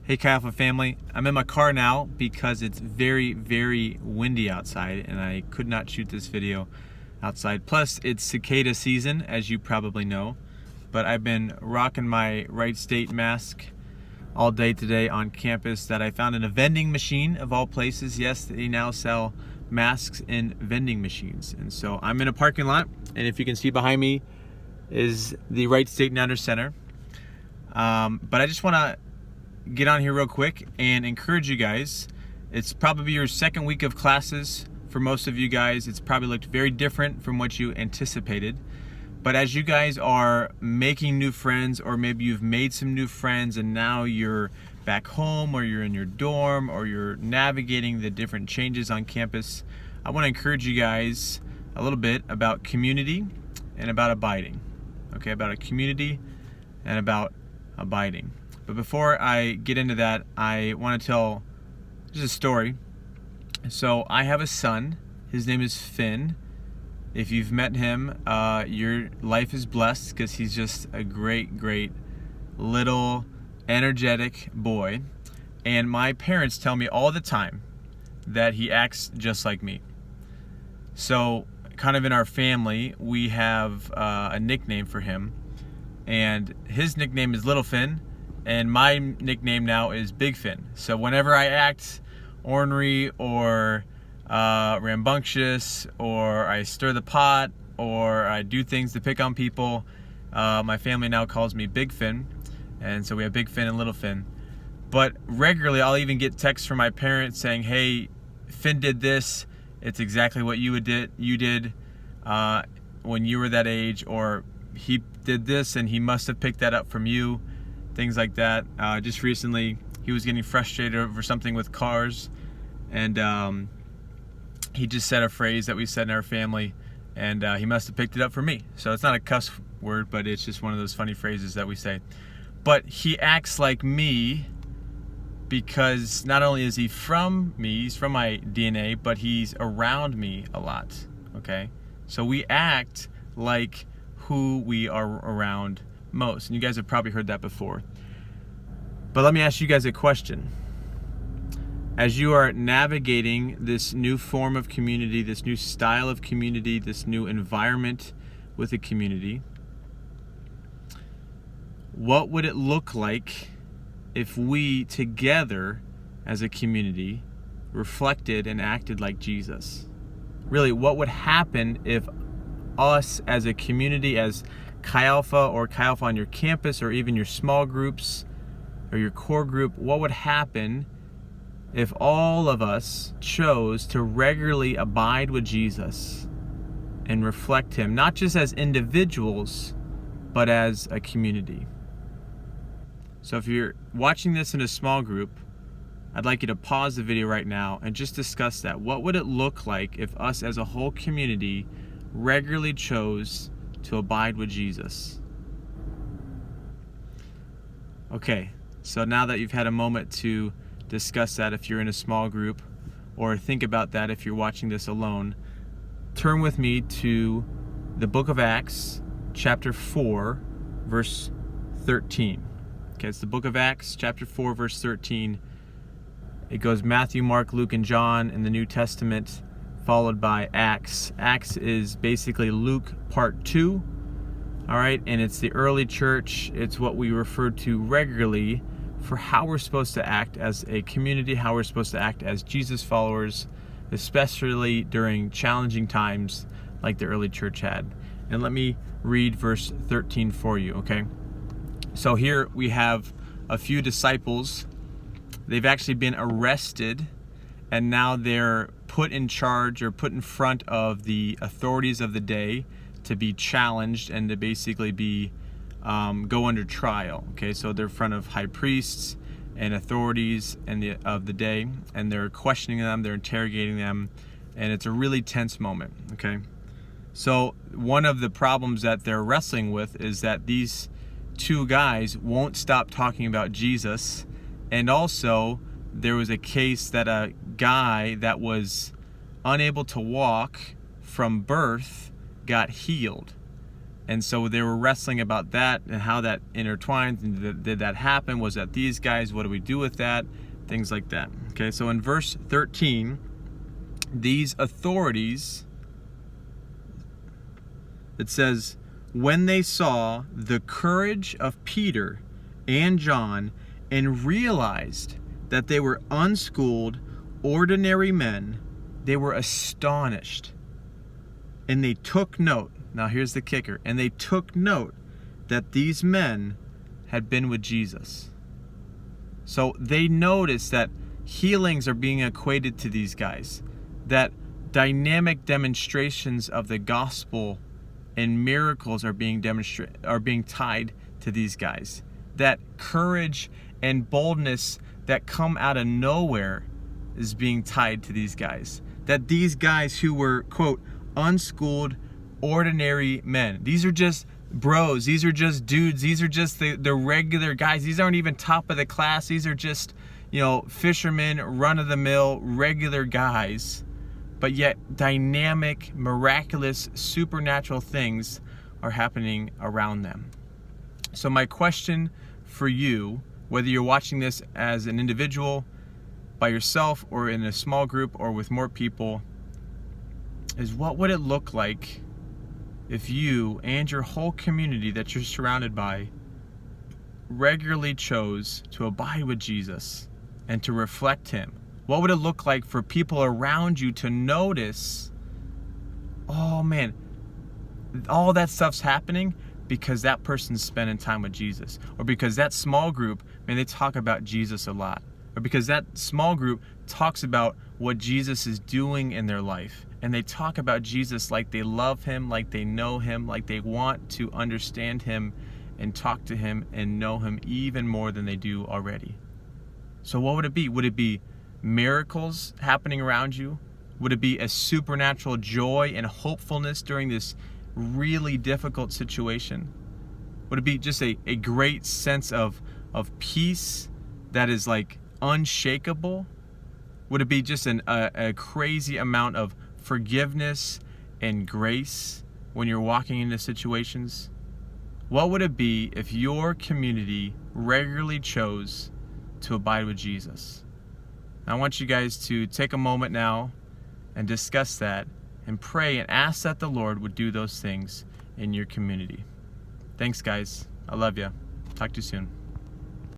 Hey Chi Alpha family, I'm in my car now because it's very, very windy outside and I could not shoot this video outside. Plus, it's cicada season, as you probably know. But I've been rocking my Wright State mask all day today on campus that I found in a vending machine of all places. Yes, they now sell masks in vending machines. And so I'm in a parking lot, and if you can see behind me is the Wright State Niners Center. But I just want to get on here real quick and encourage you guys. It's probably your second week of classes for most of you guys. It's probably looked very different from what you anticipated. But as you guys are making new friends, or maybe you've made some new friends and now you're back home, or you're in your dorm, or you're navigating the different changes on campus, I want to encourage you guys a little bit about community and about abiding. Okay, about a community and about abiding. But before I get into that, I want to tell just a story. So I have a son. His name is Finn. If you've met him, your life is blessed because he's just a great, great little energetic boy. And my parents tell me all the time that he acts just like me. So kind of in our family, we have a nickname for him. And his nickname is Little Finn. And my nickname now is Big Finn. So whenever I act ornery or rambunctious, or I stir the pot, or I do things to pick on people, my family now calls me Big Finn. And so we have Big Finn and Little Finn. But regularly I'll even get texts from my parents saying, hey, Finn did this. It's exactly what you did when you were that age, or he did this and he must have picked that up from you. Things like that. Just recently, he was getting frustrated over something with cars, and he just said a phrase that we said in our family, and he must have picked it up from me. So it's not a cuss word, but it's just one of those funny phrases that we say. But he acts like me because not only is he from me, he's from my DNA, but he's around me a lot. Okay? So we act like who we are around most. And you guys have probably heard that before. But let me ask you guys a question. As you are navigating this new form of community, this new style of community, this new environment with a community, what would it look like if we together as a community reflected and acted like Jesus? Really, what would happen if us as a community, as Chi Alpha, or Chi Alpha on your campus, or even your small groups or your core group, what would happen if all of us chose to regularly abide with Jesus and reflect him, not just as individuals, but as a community? So if you're watching this in a small group, I'd like you to pause the video right now and just discuss that. What would it look like if us as a whole community regularly chose to abide with Jesus? Okay, so now that you've had a moment to discuss that, if you're in a small group, or think about that if you're watching this alone, turn with me to the book of Acts, chapter 4, verse 13. Okay, it's the book of Acts, chapter 4, verse 13. It goes Matthew, Mark, Luke, and John in the New Testament, followed by Acts. Acts is basically Luke part 2. All right, and it's the early church. It's what we refer to regularly for how we're supposed to act as a community, how we're supposed to act as Jesus followers, especially during challenging times like the early church had. And let me read verse 13 for you, okay? So here we have a few disciples. They've actually been arrested, and now they're put in charge, or put in front of the authorities of the day to be challenged and to basically be go under trial. Okay, so they're in front of high priests and authorities of the day, and they're questioning them, they're interrogating them, and it's a really tense moment. Okay, so one of the problems that they're wrestling with is that these two guys won't stop talking about Jesus. And also there was a case that a guy that was unable to walk from birth got healed. And so they were wrestling about that and how that intertwined. And did that happen? Was that these guys? What do we do with that? Things like that. Okay, so in verse 13, these authorities, it says, when they saw the courage of Peter and John and realized that they were unschooled, ordinary men, they were astonished. And they took note. Now here's the kicker. And they took note that these men had been with Jesus. So they noticed that healings are being equated to these guys, that dynamic demonstrations of the gospel and miracles are being tied to these guys, that courage and boldness that come out of nowhere is being tied to these guys, that these guys who were, quote, unschooled, ordinary men, these are just bros, these are just dudes, these are just the regular guys, these aren't even top of the class, these are just, fishermen, run-of-the-mill, regular guys, but yet dynamic, miraculous, supernatural things are happening around them. So my question for you, whether you're watching this as an individual, by yourself, or in a small group, or with more people, is what would it look like if you and your whole community that you're surrounded by regularly chose to abide with Jesus and to reflect Him? What would it look like for people around you to notice, oh man, all that stuff's happening because that person's spending time with Jesus, or because that small group, man, they talk about Jesus a lot, or because that small group talks about what Jesus is doing in their life, and they talk about Jesus like they love Him, like they know Him, like they want to understand Him and talk to Him and know Him even more than they do already. So what would it be? Would it be miracles happening around you? Would it be a supernatural joy and hopefulness during this really difficult situation? Would it be just a great sense of peace that is like unshakable? Would it be just a crazy amount of forgiveness and grace when you're walking into situations? What would it be if your community regularly chose to abide with Jesus? I want you guys to take a moment now and discuss that and pray and ask that the Lord would do those things in your community. Thanks, guys. I love you. Talk to you soon.